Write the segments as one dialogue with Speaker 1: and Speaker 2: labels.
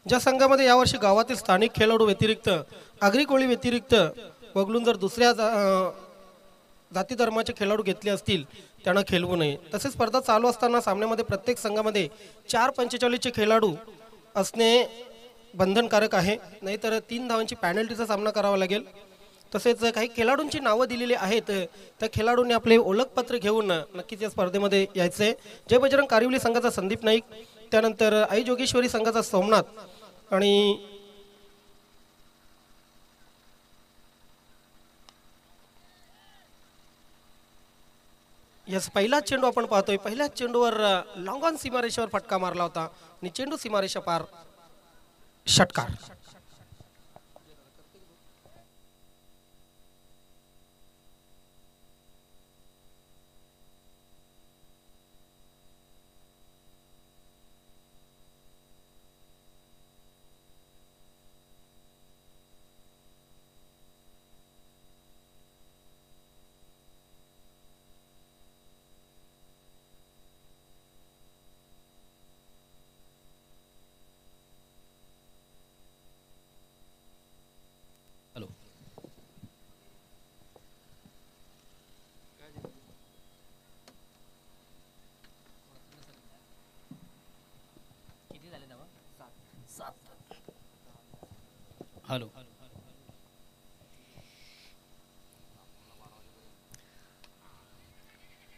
Speaker 1: ज्या संघामध्ये यावर्षी गावातील स्थानिक खेळाडू व्यतिरिक्त आगरी कोळी व्यतिरिक्त वगळून जर दुसऱ्या जाती धर्माचे खेळाडू घेतले असतील त्यांना खेळवू नये। तसेच स्पर्धा चालू असताना सामन्यामध्ये प्रत्येक संघामध्ये 4:45चे खेळाडू असणे बंधनकारक आहे, नाहीतर 3 धावांची पेनल्टीचा सामना करावा लागेल। तसेच काही खेळाडूंची नावं दिलेली आहेत, त्या खेळाडूंनी आपले ओळखपत्र घेऊन नक्कीच या स्पर्धेमध्ये यायचे। जय बजरंग कारिवली संघाचा संदीप नाईक, त्यानंतर आई जोगेश्वरी संघाचा सोमनाथ आणि यस पहिला चेंडू आपण पाहतोय। पहिल्याच चेंडूवर लॉंग ऑन सीमारेषेवर फटका मारला होता आणि चेंडू सीमारेषा पार षटकार।
Speaker 2: हॅलो किती झाले दावा? 7 हॅलो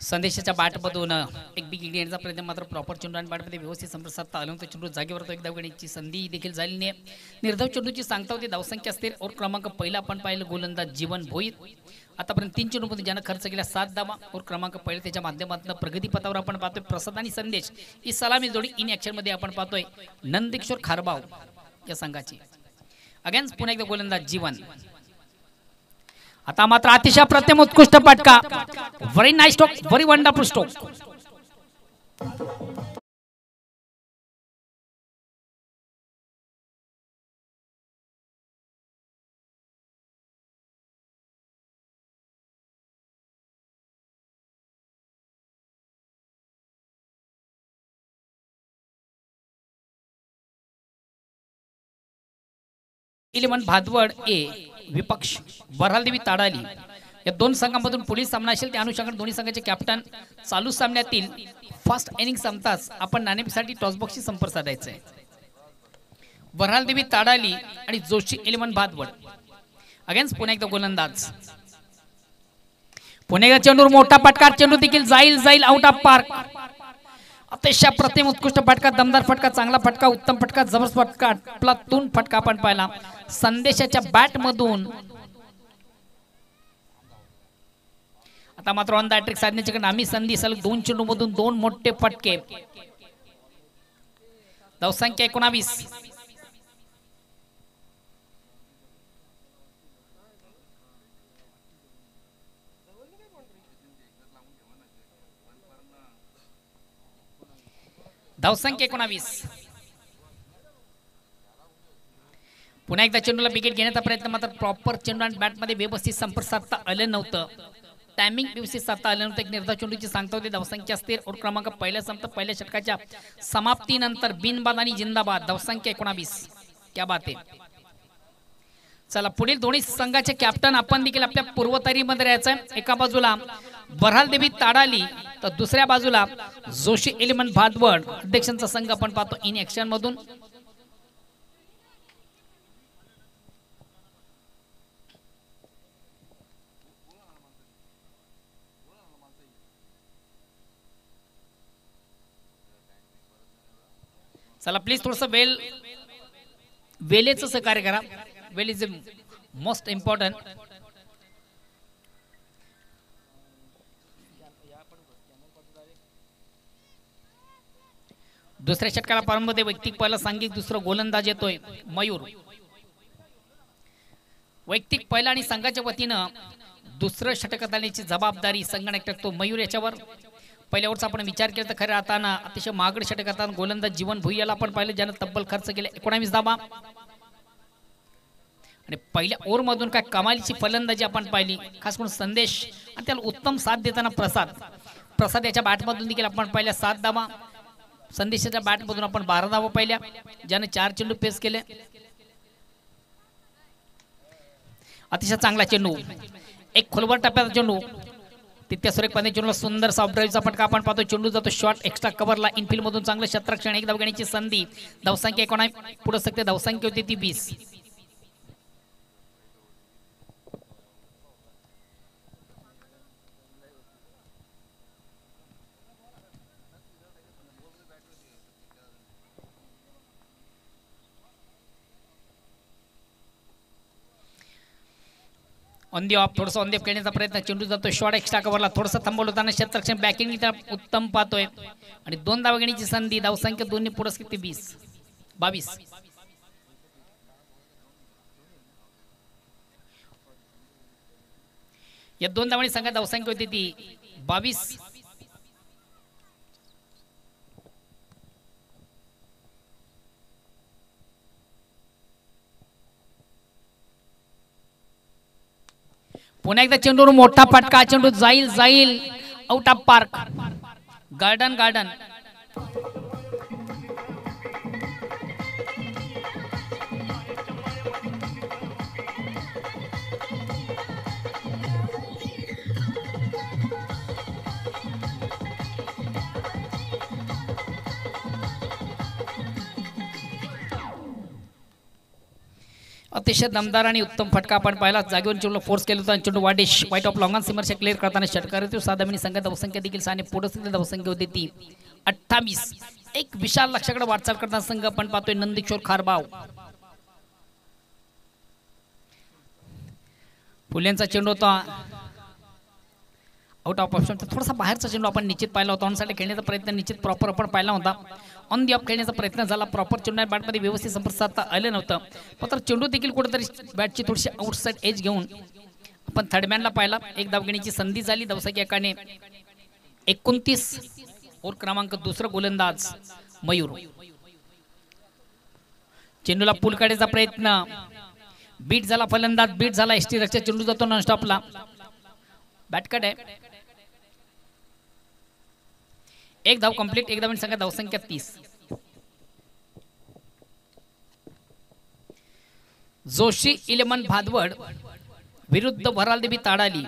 Speaker 2: संदेशाच्या बॅटमधून एक बिग घेण्याचा प्रयत्न मात्र प्रॉपर चेंडू आणि बॅटमध्ये व्यवस्थित संपर्क साधता आला, तो चेंडू जागेवर तो एक धाव घेण्याची संधी देखील झालेली आहे। निर्धाव चेंडूची सांगता होती धावसंख्या असतील और क्रमांक पहिला आपण पाहिलं गोलंदाज जीवन भोईर, आतापर्यंत 3 चेंडूमध्ये ज्यानं खर्च केला 7 धावा और क्रमांक पहिला त्याच्या माध्यमातून प्रगतीपथावर आपण पाहतोय प्रसाद आणि संदेश ही सलामी जोडी इन ॲक्शन मध्ये आपण पाहतोय नंदकिशोर खारबाव या संघाची अगेन्स्ट पुन्हा एकदा गोलंदाज जीवन। आता मात्र अतिशय अप्रतिम उत्कृष्ट फटका, very nice stroke, very wonderful stroke. Eleven भादवड ए विपक्ष वऱ्हालदेवी ताडाली या 2 संघांमधून पुढील सामना असेल, त्या अनुषंगाने दोन्ही संघाचे कॅप्टन चालू सामन्यातील फर्स्ट इनिंग संपताच आपण नाणेफेकीसाठी टॉसबॉक्सशी संपर्क साधायचा आहे। वऱ्हालदेवी ताडाली आणि जोशी इलेवन भादवड अगेन्स्ट पुन्हा एकदा गोलंदाज पुणे चेंडूवर मोठा फटका, चेंडू देखील जाईल आउट ऑफ पार्क। अतिशय प्रतिम उत्कृष्ट फटका, दमदार फटका, चांगला फटका, उत्तम फटका, जबरदस्त फटका, प्लातून फटका आपण पाहिला संदेशाच्या बॅट मधून। आता मात्र ऑन द हॅट्रिक साधण्याची आम्ही संधी सलग 2 चेंडू मधून 2 मोठे फटके, धावसंख्या 19। धावसंख्या 19। पुन्हा एकदा चेंडूला विकेट घेण्याचा प्रयत्न मात्र प्रॉपर चेंडू आणि बॅटमध्ये व्यवस्थित संपर्क साधता आलं नव्हतं, टायमिंग व्यवस्थित साधता आलं नव्हतं। एक निर्धाव चेंडूची सांगता होती धावसंख्या स्थिर और क्रमांक पहिल्या संपता पहिल्या षटकाच्या समाप्तीनंतर बिनबाद आणि जिंदाबाद, धावसंख्या 19। क्या बात आहे। चला पुढील दोन्ही संघाचे कॅप्टन आपण देखील आपल्या पूर्वतयारीमध्ये राहायचं आहे। एका बाजूला वऱ्हालदेवी ताडाली तर दुसऱ्या बाजूला जोशी इलेवन भादवड अध्यक्षांचा संघ आपण पाहतो इन ॲक्शन मधून। चला प्लीज थोडस वेळेचं सहकार्य करा, वेळ इज मोस्ट इम्पॉर्टंट। दुसऱ्या षटकाला प्रारंभ वैयक्तिक पहिला सांघिक दुसरा गोलंदाज येतोय मयूर। वैयक्तिक पहिला आणि संघाच्या वतीनं दुसरं षटकात आणण्याची जबाबदारी संघाने टाकतो मयूर याच्यावर। पहिल्या ओव्हरचा आपण विचार केला तर खरं राहताना अतिशय महागड षटकात गोलंदाज जीवन भुई याला आपण पाहिलं, ज्यानं तब्बल खर्च केले 19 धावा आणि पहिल्या ओव्हर मधून काय कमालीची फलंदाजी आपण पाहिली, खास करून संदेश आणि त्याला उत्तम साथ देताना प्रसाद याच्या बॅटमधून देखील आपण पाहिल्या 7 धावा। संदेशाच्या बॅटमधून आपण 12 धावा पाहिल्या, ज्याने 4 चेंडू पेस केले. अतिशय चांगला चेंडू, एक खोलवर टप्प्याचा चेंडू, तिथे सुरेखपणे चेंडूला सुंदर सॉफ्ट ड्राईव्हचा फटका आपण पाहतो. चेंडू जातो शॉर्ट एक्स्ट्रा कव्हरला, इनफिल्ड मधून चांगलं क्षेत्ररक्षण, एक धाव घेण्याची संधी. धावसंख्या 19 पुढे सकते, धावसंख्या होती ती 20. ऑन दी ऑफ थोडंसं ऑन दी ऑफ खेळण्याचा प्रयत्न, चेंडू जातो शॉर्ट एक्स्ट्रा कव्हरला, थोडंसं थांबवलं होताना क्षेत्ररक्षण बॅकिंग उत्तम पाहतोय आणि 2 धावा घेण्याची संधी. धावसंख्या दोन्ही पुढे किती 22. या 2 धावांनी संघात धावसंख्या होती ती 22. पुन्हा एकदा चेंडूवर मोठा फटका, चेंडू जाईल आउट ऑफ पार्क. गार्डन अतिशय दमदार आणि उत्तम फटका आपण पाहिला. जागेवर चेंडूला फोर्स केला होता. चेंडू वाईट ऑफ लॉंग सीमरच्या क्लिअर करताना षटकारातील 6 धावांनी संघात धावसंख्या देखील 6 पुढे धावसंख्या होती ती 28. एक विशाल लक्ष्याकडे वाटचाल करताना संघ आपण पाहतोय नंदकिशोर खारबाव. फुल्यांचा चेंडू होता आउट ऑफ ऑप्शन, थोडासा बाहेरचा चेंडू आपण निश्चित पाहिला होता. ऑनसाठी खेळण्याचा प्रयत्न निश्चित प्रॉपर आपण पाहिला होता. ऑन दी ऑफ खेळण्याचा प्रयत्न झाला, प्रॉपर चेंडू बॅटमध्ये व्यवस्थित संपर्क साधता आलं नव्हतं. मात्र चेंडू देखील कुठेतरी बॅटची थोडीशी आउटसाइड एज घेऊन आपण थर्डमॅनला पाहिला. एक धाव घेण्याची संधी झाली. धावसंख्या एकाने 29. ओव्हर क्रमांक 2 गोलंदाज मयूर. चेंडूला पुल काढायचा प्रयत्न, बीट झाला फलंदाज, बीट झाला एसटी रक्षा, चेंडू जातो नॉनस्टॉपला. बॅटकट आहे. एक धाव कंप्लीट, एक धाव संघात धावसंख्या 30. जोशी 11 भादवड विरुद्ध वरालदेवी ताडाली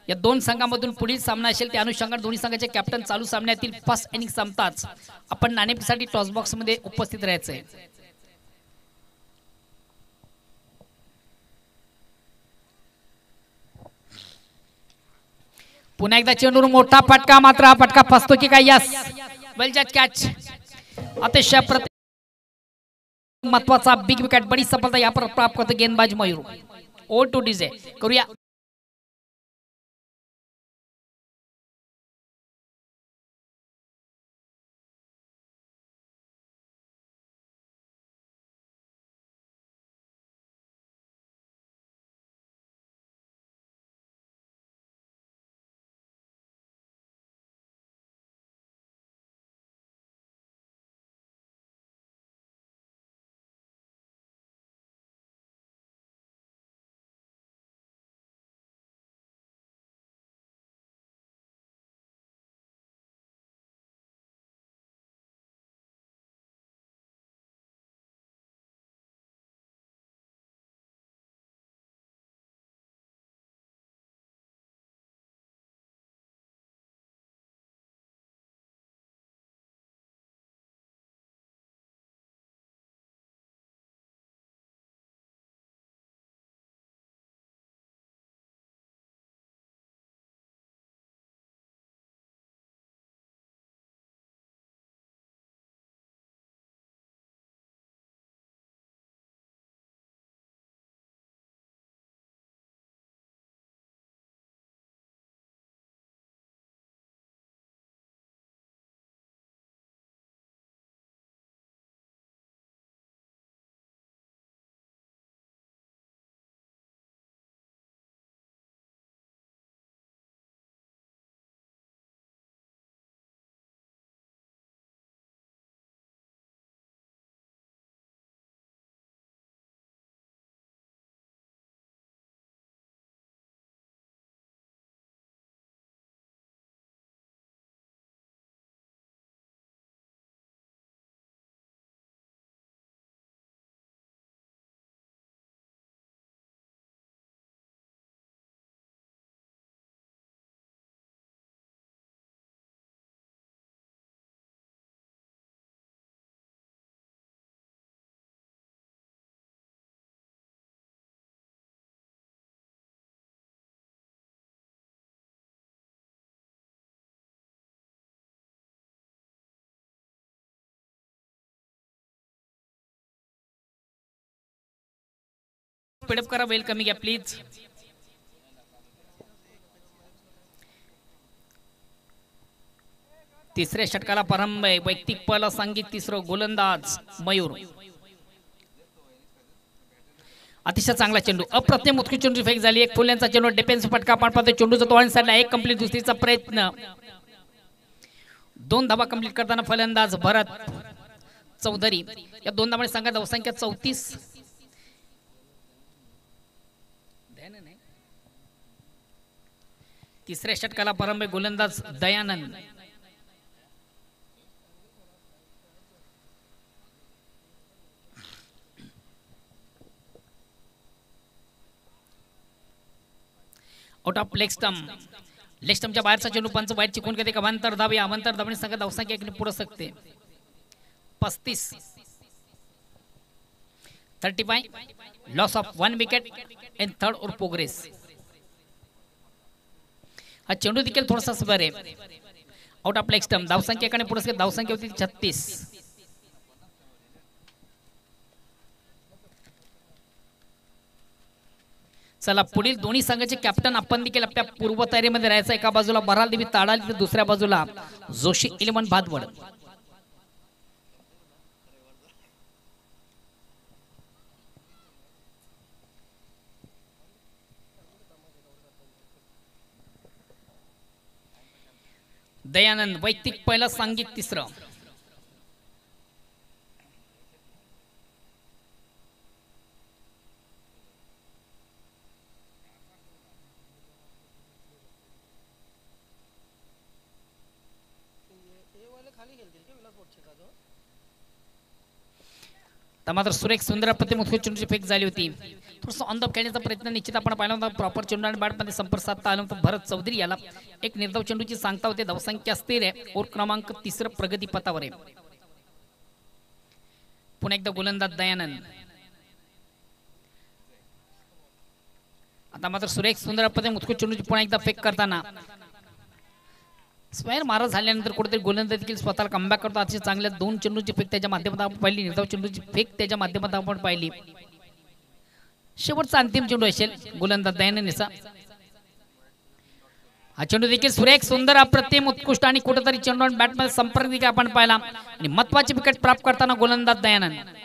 Speaker 2: या 2 संघांमधून पुढील सामना असेल. त्या अनुषंगाने दोन्ही संघाचे कॅप्टन चालू सामन्यातील फर्स्ट इनिंग संपताच आपण नाणेफेकीसाठी टॉस बॉक्स मध्ये उपस्थित राहायचंय. पुन्हा एकदा चेंडूवर मोठा फटका, मात्र हा फटका फसतो की काय? यस, वेल जज कॅच. अतिशय महत्वाचा बिग विकेट, बड़ी सफलता यहाँ पर प्राप्त करते गेंदबाज मयूर. ओ टू डीजे करूया. स्पीडअप करा, वेळ कमी घ्या प्लीज. तिसऱ्या षटकाला प्रारंभ आहे. वैयक्तिक पहिला संगीत, तिसरं गोलंदाज मयूर. अतिशय चांगला चेंडू, अप्रतिम उत्कृष्ट चेंडू फेक झाली. एक फुल्यांचा चेंडू, डिफेन्स फटका आपण पाहतो. चेंडू जातो ऑन साइडला, एक कंप्लीट. दुसरीचा प्रयत्न, 2 धावा कंप्लीट करताना फलंदाज भरत चौधरी. या 2 धावांनी संघात धावसंख्या 34. तिसऱ्या षटकाला प्रारंभ आहे. गोलंदाज Dayanand. Out of leg stump. Leg स्टंपच्या बाहेरचा चेंडू पंच वाईट चिकून घेते. अवांतर धाव, या अवांतर धावणे संघात धावसंख्या एक पुढे सकते. 35. 35. Loss of 1 wicket in third और प्रोग्रेस. हा चेंडू देखील थोडासा स्वर आहे. Out of leg stump. धावसंख्या एकाने पुढे धावसंख्या होती 36. चला पुढील दोन्ही संघाचे कॅप्टन आपण देखील आपल्या पूर्वतयारीमध्ये राहायचं. एका बाजूला बराल देवी ताडाल, तर दुसऱ्या बाजूला जोशी 11 भातवड. दयानंद वैयक्तिक पहिला संगीत तिसरं. मात्र सुरेख सुंदर प्रतिम उत्कृष्ट चेंडूची फेक झाली होती. थोडंसं ऑन द खेळण्याचा प्रयत्न निश्चित आपण पाहिला होता. प्रॉपर चेंडू आणि बॅटमध्ये संपर्क साधता आला होता. भरत चौधरी याला एक निर्धाव चेंडूची सांगता होते. धावसंख्या स्थिर आहे. ओर क्रमांक 3 प्रगती पथावर आहे. पुन्हा एकदा गोलंदाज दयानंद. आता मात्र सुरेख सुंदर प्रतिम उत्कृष्ट चेंडूची पुन्हा एकदा फेक करताना स्क्वेअर मारा झाल्यानंतर कुठेतरी गोलंदाज देखील स्वतःला कमबॅक करतो. अतिशय चांगल्या 2 चेंडूची फेक त्याच्या माध्यमातून आपण पाहिली. निर्धाव चेंडूची फेक त्याच्या माध्यमातून आपण पाहिली. शेवटचा अंतिम चेंडू असेल गोलंदाज दयानंदचा. हा चेंडू देखील सुरेख सुंदर अप्रतिम उत्कृष्ट आणि कुठेतरी चेंडू आणि बॅटमध्ये संपर्क देखील आपण पाहिला. आणि महत्वाची विकेट प्राप्त करताना गोलंदाज दयानंद.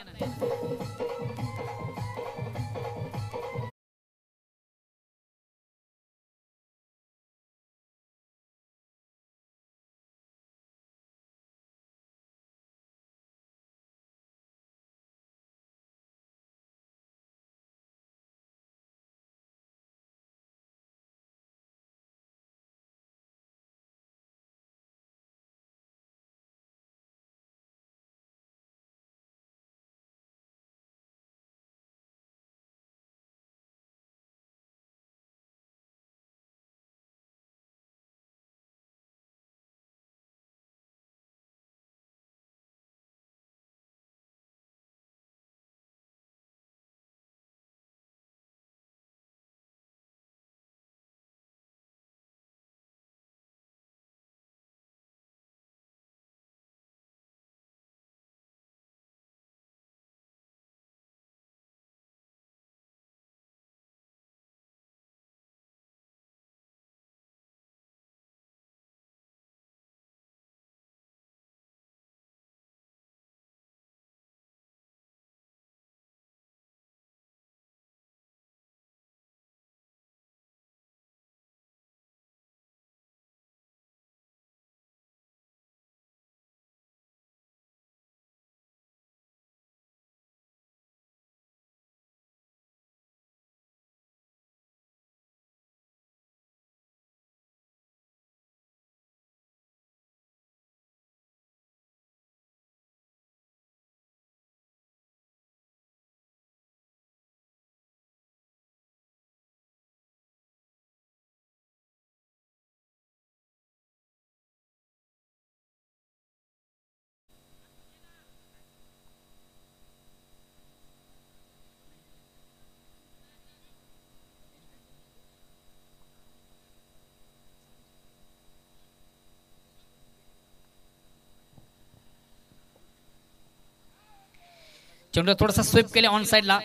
Speaker 2: चेंडू थोडासा स्वीप केले ऑन साइडला.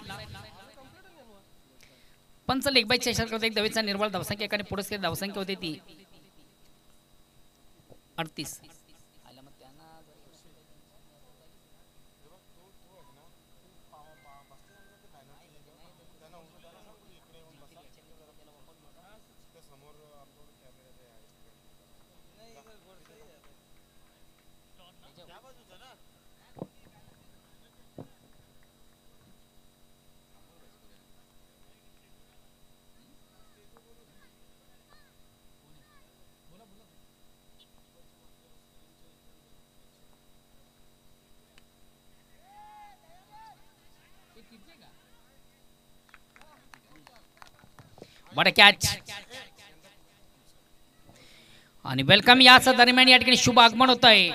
Speaker 2: पंच लेग बाय चेष्टा करतो एक धावेचा निर्बळ धावसंख्या एकाने पुरस्कृत धावसंख्या होती ती 38. What a catch. आणि वेलकम याच दरम्यान या ठिकाणी शुभ आगमन होत आहे.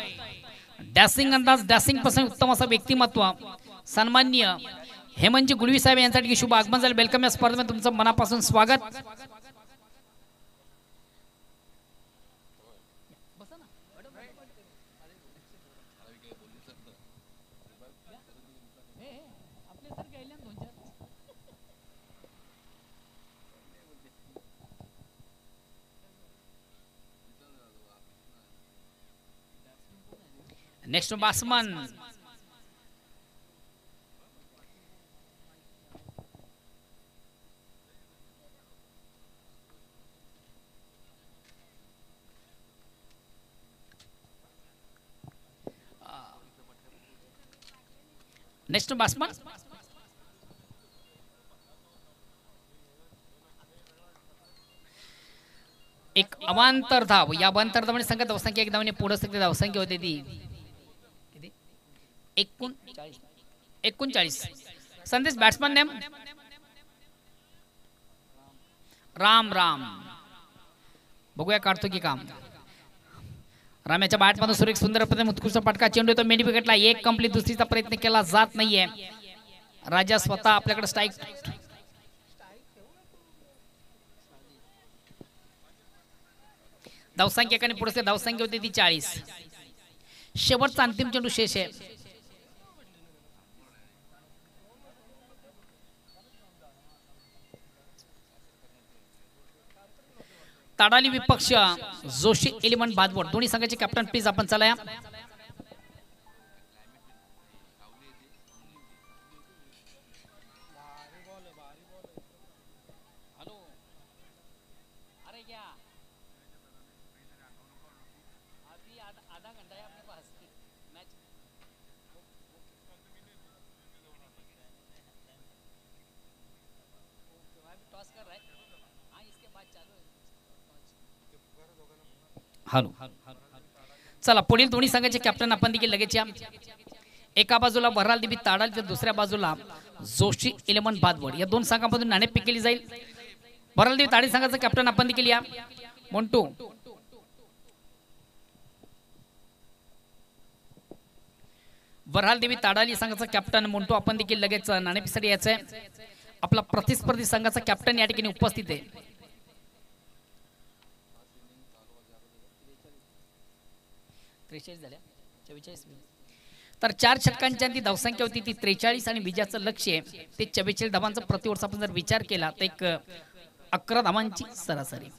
Speaker 2: डॅसिंग अंदाज डॅसिंग पासून उत्तम असं व्यक्तिमत्व सन्माननीय हेमंतजी गुळवी साहेब यांच्यासाठी शुभ आगमन झालं. वेलकम या स्पर्धेमध्ये तुमचं मनापासून स्वागत. नेक्स्ट बासमन नेक्स्ट बासमन एक अवांतर धाव. या अवांतर धावने संघात धावसंख्या एक धावने पुढे सगळी धावसंख्या होती ती 39. संदेश बॅट्समन नेम राम राम. बघूया काढतो की काम. राम्याच्या बॅटमधून सुरेख सुंदर प्रथम उत्कृष्ट पटका चेंडू येतो मेंढी विकेटला. एक कंप्लीट. दुसरीचा प्रयत्न केला जात नाहीये. राजा स्वतः आपल्याकडे स्ट्राईक. धावसंख्या एकाने पुढे धावसंख्या होती ती 40. शेवटचा अंतिम चेंडू शेष आहे. ताडाली विपक्ष जोशी 11 बादवड दोन्ही संघाचे कॅप्टन प्लीज आपण चला या. हॅलो चला पुढील दोन्ही संघाचे कॅप्टन आपण देखील लगेच या. एका बाजूला वराल देवी ताडाल तर दुसऱ्या बाजूला जोशी 11 बादवड या दोन संघांमधून नाणेफेक केली जाईल. वराल देवी ताडी संघाचा कॅप्टन आपण देखील या. मोंटू वराल देवी ताडाली संघाचा कॅप्टन मोंटू आपण देखील लगेच नाणेफेकीसाठी यायचंय. आपला प्रतिस्पर्धी संघाचा कॅप्टन या ठिकाणी उपस्थित आहे. तर 4 षटकांच्या ती धावसंख्या होती ती 43 आणि विजयाचं लक्ष्य ते 44 धावांचा प्रति ओव्हरचा आपण जर विचार केला तर एक 11 धावांची सरासरी.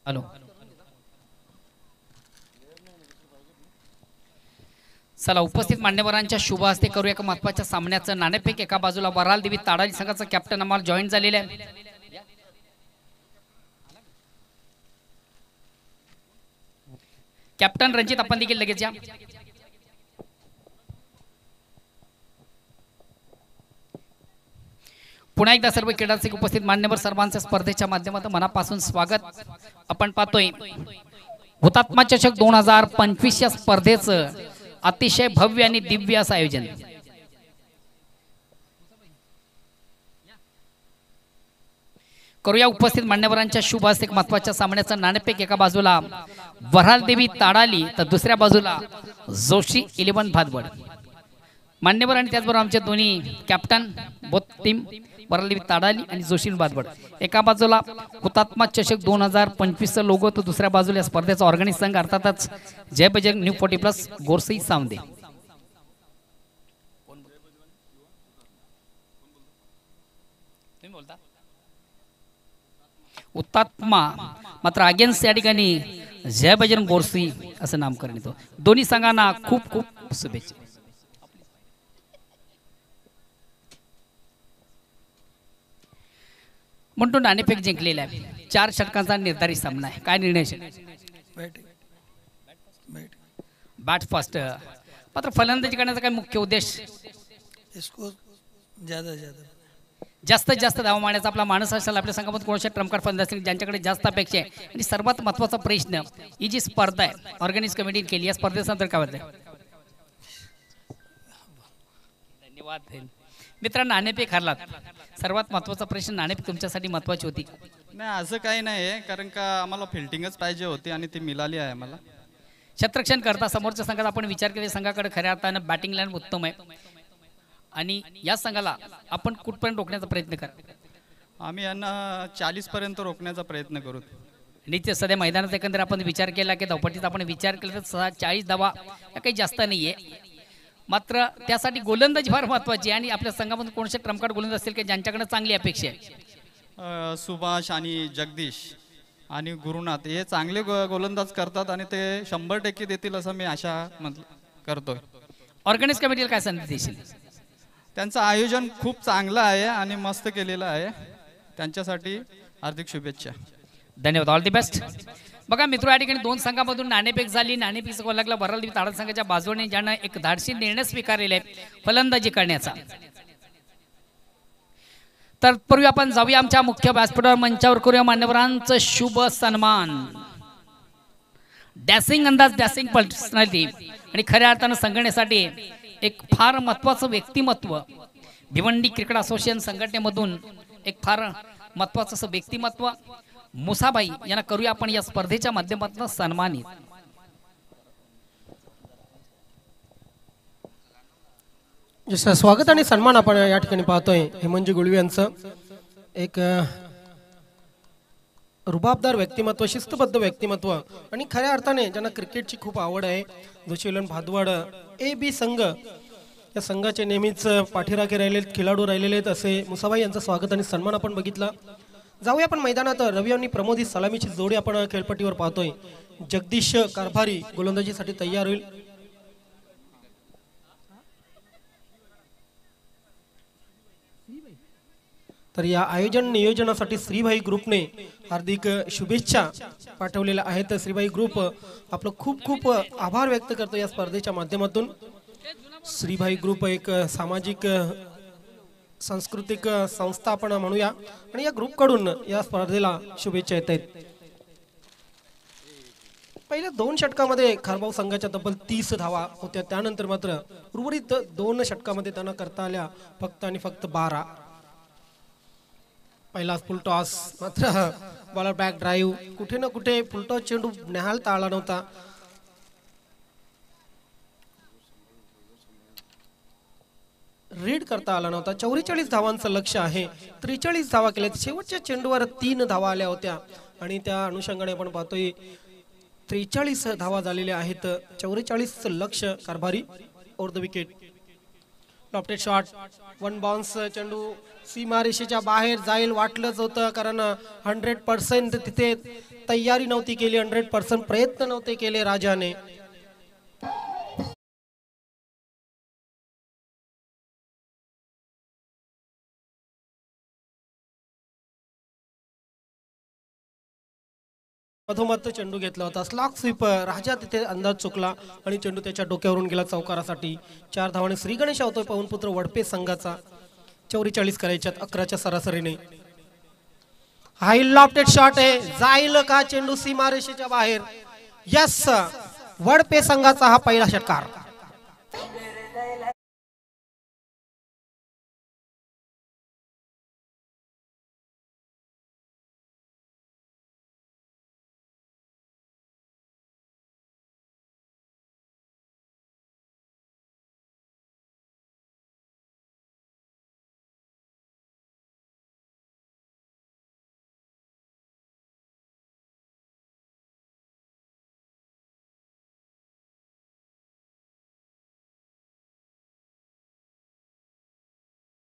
Speaker 2: हॅलो चला उपस्थित मान्यवरांच्या शुभ हस्ते करूया एका महत्त्वाच्या सामन्याचं नाणेफेक। एका बाजूला वराल देवी ताडाली संघाचा कॅप्टन आम्हाला जॉईन झालेला आहे। कॅप्टन रणजित आपण देखील लगेच या। पुन्हा एकदा सर्व क्रीडारसिक उपस्थित मान्यवर सर्वांचं स्पर्धेच्या माध्यमातून मनापासून स्वागत। आपण पाहतोय हुतात्मा चषक 2025 या स्पर्धेचं अतिशय भव्य आणि दिव्य असं आयोजन। करूया उपस्थित मान्यवरांच्या शुभ हस्ते महत्त्वाच्या सामन्याचं नाणेफेक। एका बाजूला वराल देवी ताडाली तर दुसऱ्या बाजूला जोशी 11 भादवड। मान्यवर आणि त्याचबरोबर आमचे दोन्ही कॅप्टन बोथ टीम वराल देवी ताडाली आणि जोशी भादवड। एका बाजूला हुतात्मा चषक 2025 चा लोगो तर दुसऱ्या बाजूला या स्पर्धेचा ऑर्गनाइज संघ अर्थातच जय बजरंग न्यू 40+ गोरसई सावंदे। तुम्ही बोलता हुतात्मा मात्र अगेन्स्ट या ठिकाणी जय बजरंग गोरसई असं नामकरण येतो। दोन्ही संघांना खूप खूप शुभेच्छा। म्हणतो नाणेफेक जिंकलेला आहे। 4 षटकांचा निर्धारित सामना आहे। काय निर्णय बॅट फास्ट मात्र फलंदाजी करण्याचा काय मुख्य उद्देश
Speaker 3: इसको ज्यादा
Speaker 2: जास्तीत जास्त धावा मारण्याचा आपला माणूस असेल। आपल्या संघामध्ये कोणत्या ट्रम्पकार्ड फलंदाज ज्यांच्याकडे जास्त अपेक्षा आहे आणि सर्वात महत्त्वाचा प्रश्न ही जी स्पर्धा आहे ऑर्गनाइज कमिटीने केली या स्पर्धेनंतर काय वाटतंय? धन्यवाद मित्रांनो। नाणेफेक हरलात, सर्वात महत्त्वाचा प्रश्न नाणेफेक तुमच्यासाठी महत्त्वाची होती?
Speaker 4: नाही असं काही नाही आहे, कारण का आम्हाला फिल्डिंगच पाहिजे होती आणि ती मिळाली आहे आम्हाला।
Speaker 2: क्षेत्ररक्षण करता समोरच्या संघात आपण विचार केला संघाकडे खऱ्या अर्थानं बॅटिंग लाईन उत्तम आहे आणि या संघाला आपण कुठपर्यंत रोखण्याचा प्रयत्न करा?
Speaker 4: आम्ही यांना 40 पर्यंत रोखण्याचा प्रयत्न करू।
Speaker 2: नित्य सध्या मैदानात एकंदर आपण विचार केला की धावपट्टीचा आपण विचार केला तर 40 धावा या काही जास्त नाहीये, मात्र त्यासाठी गोलंदाजी फार महत्त्वाची आहे आणि आपल्या संघामध्ये कोणते ट्रम्पकार्ड गोलंदाज असतील की ज्यांच्याकडे चांगली अपेक्षा आहे?
Speaker 4: सुभाष आणि जगदीश आणि गुरुनाथ हे चांगले गोलंदाज करतात आणि ते 100% देतील असं मी आशा करतोय।
Speaker 2: ऑर्गनाइज कमिटीला काय संदेश देशील?
Speaker 4: त्यांचं आयोजन खूप चांगलं आहे आणि मस्त केलेलं आहे, त्यांच्यासाठी हार्दिक शुभेच्छा।
Speaker 2: धन्यवाद, ऑल दी बेस्ट। बघा मित्र, या ठिकाणी 2 संघांमधून नाणेफेक झाली। नाणेफेक गोल लागला वराल देवी ताडाली संघाच्या बाजूने, ज्यानं एक धाडसी निर्णय स्वीकारलेला आहे फलंदाजी करण्याचा। तर पूर्वी आपण जाऊया आमच्या मुख्य व्यासपीठावर, मंचावर करूया मान्यवरांचं शुभ सन्मान। डॅसिंग अंदाज, डॅसिंग पर्सनॅलिटी आणि खऱ्या अर्थानं संघटनेसाठी एक फार महत्त्वाचं व्यक्तिमत्व, भिवंडी क्रिकेट असोसिएशन संघटनेमधून एक फार महत्त्वाचं असं व्यक्तिमत्व मुसाबाई यांना करूया आपण या स्पर्धेच्या माध्यमातून सन्मानित।
Speaker 1: जसं स्वागत आणि सन्मान आपण या ठिकाणी पाहतोय हेमंजी गुळवी यांचं एक रुबाबदार व्यक्तिमत्व, शिस्तबद्ध व्यक्तिमत्व आणि खऱ्या अर्थाने ज्यांना क्रिकेटची खूप आवड आहे, जोशीलन भादवड AB संघ या संघाचे नेहमीच पाठीराखे राहिलेत, खेळाडू राहिलेले आहेत असे मुसाबाई यांचं स्वागत आणि सन्मान आपण बघितला। जाऊया आपण मैदानात। रवी आणि प्रमोदी सलामीची जोडी आपण खेळपट्टीवर पाहतोय। जगदीश कारभारी गोलंदाजीसाठी तयार होईल। तर या आयोजन नियोजनासाठी श्रीभाई ग्रुपने हार्दिक शुभेच्छा पाठवलेल्या आहेत। श्रीभाई ग्रुप आपलं खूप खूप आभार व्यक्त करतो या स्पर्धेच्या माध्यमातून। श्रीभाई ग्रुप एक सामाजिक सांस्कृतिक संस्था आपण म्हणूया आणि या ग्रुपकडून या स्पर्धेला शुभेच्छा येत आहेत। पहिल्या 2 षटकामध्ये खारबाव संघाच्या तब्बल 30 धावा होत्या, त्यानंतर मात्र उर्वरित 2 षटकामध्ये त्यांना करता आल्या फक्त आणि फक्त 12। पहिला फुल टॉस मात्र बॉलर बॅक ड्राईव्ह, कुठे ना कुठे फुलटॉस चेंडू निहाळता आला नव्हता। रीड करता आला नव्हता। 44 धावांचं लक्ष्य आहे, 43 धावा केल्यात। शेवटच्या चेंडूवर 3 धावा आल्या होत्या आणि त्या अनुषंगाने आपण पाहतोय 43 धावा झालेल्या आहेत। 44 लक्ष्य कारभारी over the wicket. Lofted shot, 1 bounce चेंडू सीमारेषेच्या बाहेर जाईल वाटलंच होतं, कारण 100% तिथे तयारी नव्हती केली, 100% प्रयत्न नव्हते केले राजाने। मधोमध चेंडू घेतला होता, स्लॉक स्वीपर राजा तिथे अंदाज चुकला आणि चेंडू त्याच्या डोक्यावरून गेला चौकारासाठी. 4 धावाने श्री गणेश होतोय पवनपुत्र वडपे संघाचा. 44 करायच्यात 11च्या सरासरीने. हाय लॉफ्टेड शॉट आहे, जाईल का चेंडू सीमारेषेच्या बाहेर. यस, वडपे संघाचा हा पहिला षटकार.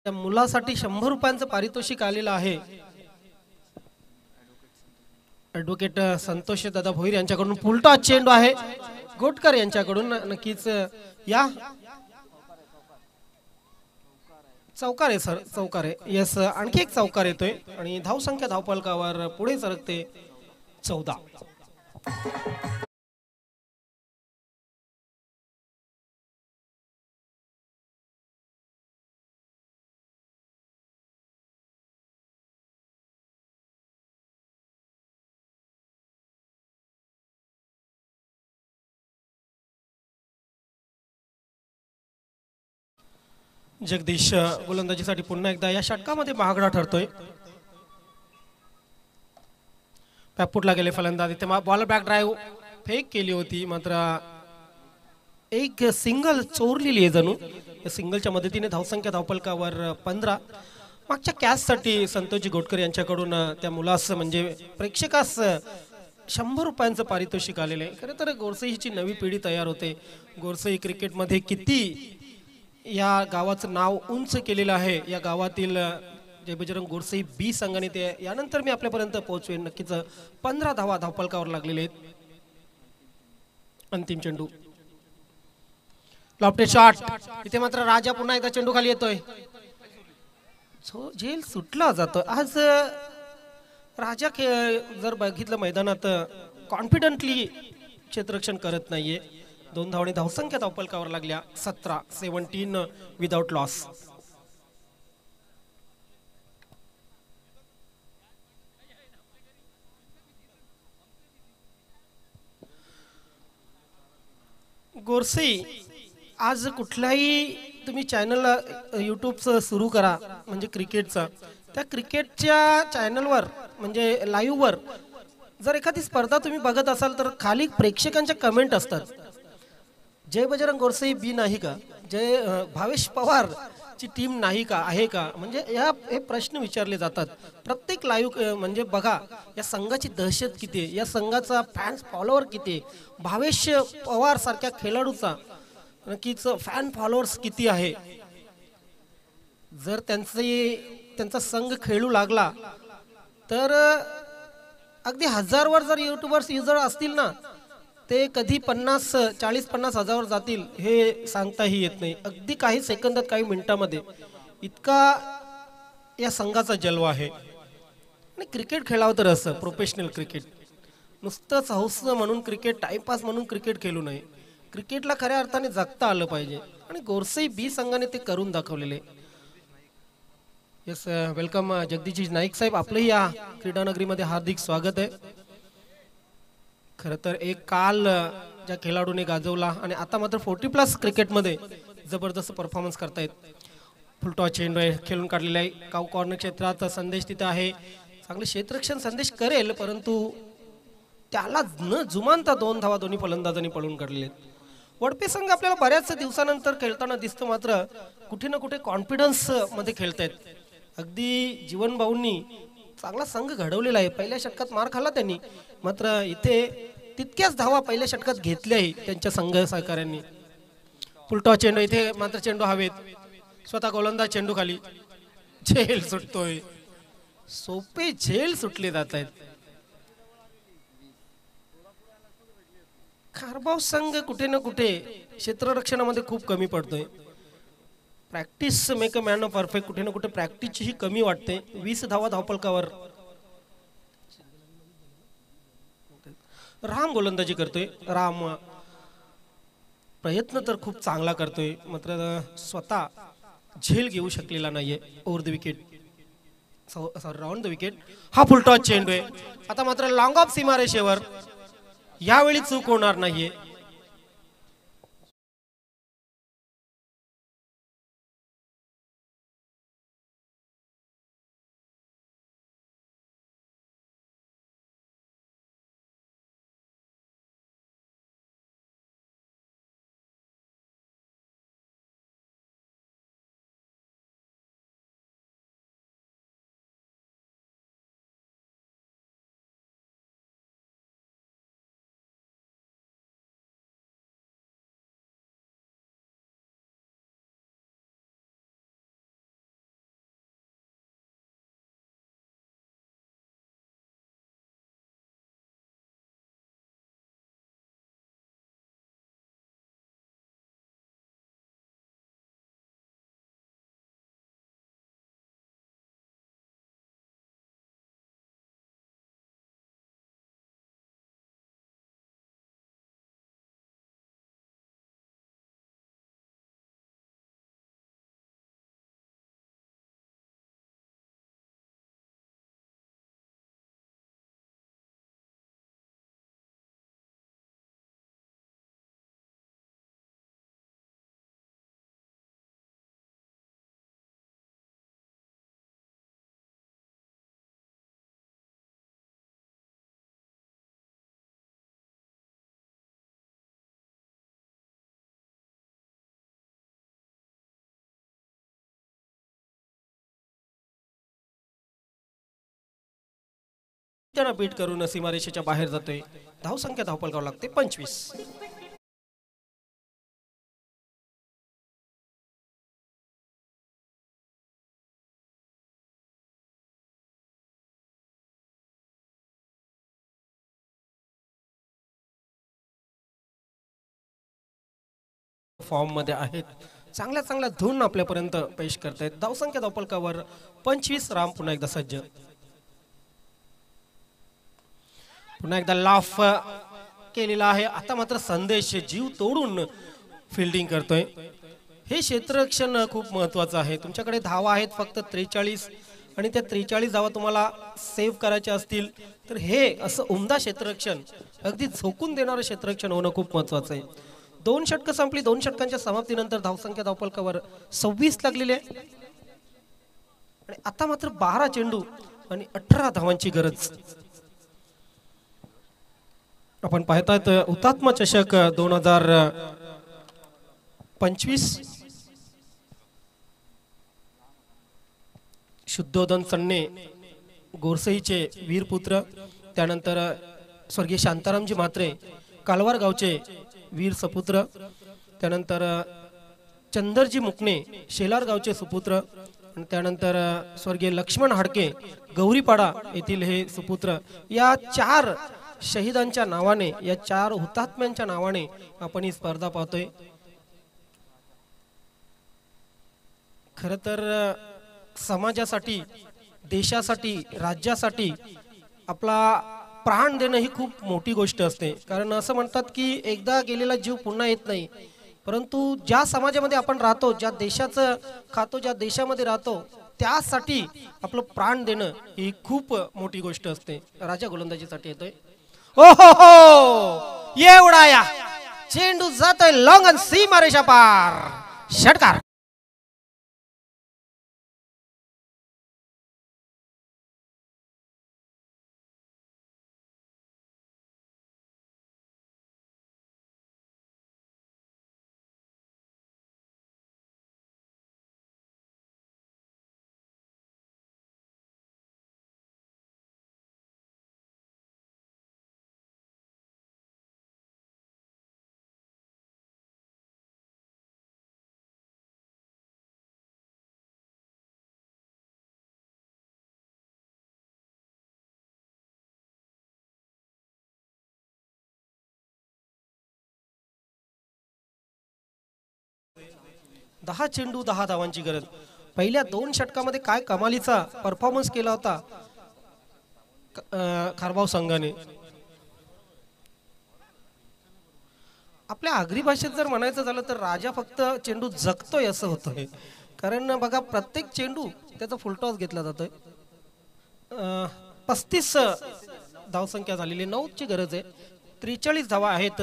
Speaker 1: त्या मुलासाठी 100 रुपयांचं पारितोषिक आलेलं आहे. ॲडव्होकेट संतोष दादा भोईर यांच्याकडून फुलटॉस चेंडू आहे. गोटकर यांच्याकडून नक्कीच या चौकार आहे सर, चौकार आहे. यस, आणखी एक चौकार येतोय आणि धावसंख्या धावफलकावर पुढे सरकते 14. जगदीश गोलंदाजीसाठी पुन्हा एकदा या षटकामध्ये महागडा ठरतोय. पॅपुटला गेले फलंदाज. इथे बॉल बॅक ड्राईव्ह फेक केली होती, मात्र एक सिंगल चोरलेली आहे जणू. या सिंगलच्या मदतीने धावसंख्या धावफलकावर 15. मागच्या कॅचसाठी संतोषजी गोटकर यांच्याकडून त्या मुलास म्हणजे प्रेक्षकास 100 रुपयांचं पारितोषिक आलेलं आहे. खरं तर गोरसईची नवी पिढी तयार होते. गोरसई क्रिकेटमध्ये किती या गावाचं नाव उंच केलेलं आहे. या गावातील जे बजरंग गोरसई बी संघाने ते यानंतर मी आपल्यापर्यंत पोहोचवेन. नक्कीच 15 धावा धावफलकावर लागलेले आहेत. अंतिम चेंडू, लॉफ्टेड शॉट. इथे मात्र राजा पुन्हा एकदा चेंडू खाली येतोय. झेल सुटला जातो आज. राजा जर बघितलं मैदानात कॉन्फिडंटली क्षेत्ररक्षण करत नाहीये. 2 धावांनी धावसंख्या धावफलकावर लागल्या 17 विदाउट लॉस. गोरसई आज कुठलाही तुम्ही चॅनल यूट्यूबचं सुरू करा म्हणजे क्रिकेटचा, त्या क्रिकेटच्या चॅनलवर म्हणजे लाईव्हवर जर एखादी स्पर्धा तुम्ही बघत असाल तर खाली प्रेक्षकांच्या कमेंट असतात, जय बजरंग गोरसई बी नाही का, जय भावेश पवार ची टीम नाही का, आहे का, म्हणजे हे प्रश्न विचारले जातात प्रत्येक लाईव्ह. म्हणजे बघा या संघाची दहशत किती आहे, या संघाचा फॅन्स फॉलोअर किती आहे, भावेश पवार सारख्या खेळाडूचा नक्कीच फॅन फॉलोअर्स किती आहे. जर त्यांचा संघ खेळू लागला तर अगदी 1000 वर जर युट्यूबर्स युजर असतील ना, ते कधी 40-50 हजारावर जातील हे सांगताही येत नाही. अगदी काही सेकंदात काही मिनिटामध्ये इतका या संघाचा जलवा आहे. आणि क्रिकेट खेळावं तर असं प्रोफेशनल क्रिकेट, नुसतंच हौस म्हणून क्रिकेट, टाइमपास म्हणून क्रिकेट खेळू नये. क्रिकेटला खऱ्या अर्थाने जगता आलं पाहिजे आणि गोरसई बी संघाने ते करून दाखवलेले. यस, वेलकम जगदीश नाईक साहेब, आपलंही या क्रीडानगरीमध्ये हार्दिक स्वागत आहे. खरं तर एक काल ज्या खेळाडूने गाजवला आणि आता मात्र 40+ क्रिकेटमध्ये जबरदस्त परफॉर्मन्स करतायत. फुलटॉस चेंडू खेळून काढलेला आहे. काऊ कॉर्नर क्षेत्रात संदेश तिथं आहे, चांगले क्षेत्ररक्षण संदेश करेल, परंतु त्याला न जुमानता 2 धावा दोन्ही फलंदाजांनी पळून काढलेले आहेत. वडपे संघ आपल्याला बऱ्याच दिवसानंतर खेळताना दिसतो, मात्र कुठे ना कुठे कॉन्फिडन्स मध्ये खेळतायत. अगदी जीवन भाऊंनी चांगला संघ घडवलेला आहे. पहिल्या षटकात मार खाल्ला त्यांनी, मात्र इथे तितक्याच धावा पहिल्या षटकात घेतल्याही त्यांच्या संघ सहकाऱ्यांनी. फुलटॉस चेंडू, इथे मात्र चेंडू हवेत, स्वतः गोलंदाज चेंडू खाली, झेल सुटतोय. सोपे झेल सुटले जात आहेत. खारबाव संघ कुठे ना कुठे क्षेत्ररक्षणामध्ये खूप कमी पडतोय. Practice make a man perfect, कुठे ना कुठे प्रॅक्टिसची ही कमी वाटते. 20 धावा धावफलकावर राम गोलंदाजी करतोय. राम प्रयत्न तर खूप चांगला करतोय, मात्र स्वतः झेल घेऊ शकलेला नाहीये. Over the wicket, sorry round the wicket. हा फुलटॉस चेंडू आहे. आता मात्र लॉंग ऑफ सीमारेषेवर, यावेळी चूक होणार नाहीये. त्यांना बीट करून सीमारेषेच्या बाहेर जातोय. धावसंख्या धावपल करावं लागते 25. फॉर्म मध्ये आहेत, चांगल्या चांगल्या धून आपल्यापर्यंत पेश करतायत. धावसंख्या धावपलकावर 25. राम पुन्हा एकदा सज्ज. पुन्हा एकदा लाफ केलेला आहे. आता मात्र संदेश जीव तोडून फिल्डिंग करतोय. हे क्षेत्ररक्षण खूप महत्वाचं आहे. तुमच्याकडे धावा आहेत फक्त 43 आणि त्या 43 धावा तुम्हाला सेव्ह करायच्या असतील तर हे असं उमदा क्षेत्ररक्षण, अगदी झोकून देणारं क्षेत्ररक्षण होणं खूप महत्वाचं आहे. 2 षटकं संपली. 2 षटकांच्या समाप्तीनंतर धावसंख्या धावपलकावर 26 लागलेली आहे आणि आता मात्र 12 चेंडू आणि 18 धावांची गरज. आपण पाहतायत हुतात्मा चषक 2025. शुद्धोदन सन्ने गोरसईचे वीरपुत्र, त्यानंतर स्वर्गीय शांतारामजी म्हात्रे कालवार गावचे वीर सपुत्र, त्यानंतर चंदरजी मुकणे शेलार गावचे सुपुत्र, आणि त्यानंतर स्वर्गीय लक्ष्मण हाडके गौरीपाडा येथील हे सुपुत्र. या 4 शहीदांच्या नावाने, या 4 हुतात्म्यांच्या नावाने आपण ही स्पर्धा पाहतोय. खर तर समाजासाठी, देशासाठी, राज्यासाठी आपला प्राण देणं ही खूप मोठी गोष्ट असते. कारण असं म्हणतात की एकदा गेलेला जीव पुन्हा येत नाही, परंतु ज्या समाजामध्ये आपण राहतो, ज्या देशाचं खातो, ज्या देशामध्ये राहतो, त्यासाठी आपलं प्राण देणं ही खूप मोठी गोष्ट असते. राजा गोलंदाजीसाठी येतोय. ओहो, एवढा या चेंडू जातोय लॉंग ऑन सीमारेषा पार. षटकार. दहा चेंडू 10 धावांची गरज. पहिल्या 2 षटकामध्ये काय कमालीचा परफॉर्मन्स केला होता खारबाव संघाने. आपल्या आगरी भाषेत जर म्हणायचं झालं तर राजा फक्त चेंडू जगतोय असं होतंय. कारण बघा प्रत्येक चेंडू त्याचा फुलटॉस घेतला जातोय. 35 धावसंख्या झालेली, 9ची गरज आहे. 43 धावा आहेत.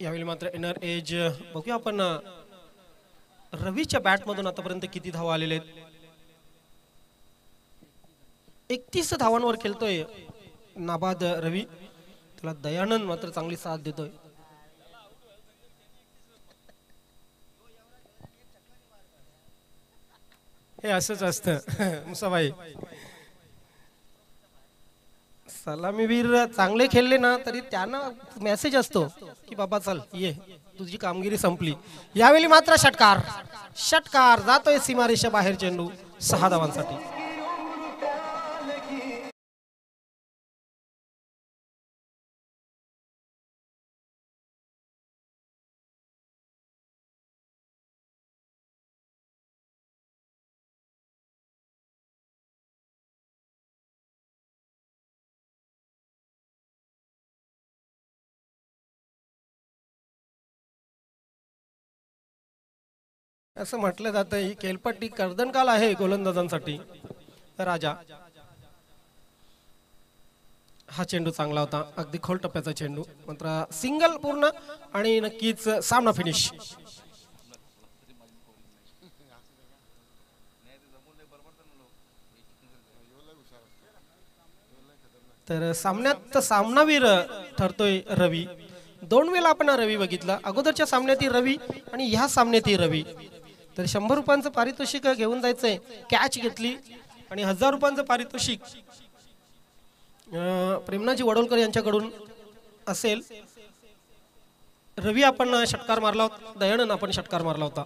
Speaker 1: यावेळी मात्र इनर एज बघूया आपण रवीच्या बॅट मधून आतापर्यंत किती धावा आलेले आहेत. 31 धावांवर खेळतोय नाबाद रवी. त्याला दयानंद मात्र चांगली साथ देतोय. हे असंच असतं मुसाबाई. सलामीवीर चांगले खेळले ना तरी त्यांना मेसेज असतो की बाबा चल ये, तुझी कामगिरी संपली. यावेळी मात्र षटकार, षटकार जातोय सीमारेषा बाहेर चेंडू 6 धावांसाठी. असं म्हटलं जातं ही खेळपट्टी कर्दनकाल आहे गोलंदाजांसाठी. राजा हा चेंडू चांगला होता, अगदी खोल टप्प्याचा चेंडू, मात्र सिंगल पूर्ण आणि नक्कीच सामना फिनिश. तर सामन्यात सामनावीर ठरतोय रवी. 2 वेळा आपण रवी बघितला, अगोदरच्या सामन्यातही रवी आणि ह्या सामन्यातही रवी. तर 100 रुपयांचं पारितोषिक घेऊन जायचंय. कॅच घेतली आणि 1000 रुपयांचं पारितोषिक प्रेमनाजी वडोलकर यांच्याकडून असेल. रवी आपण षटकार मारला होता, दयानंद आपण षटकार मारला होता.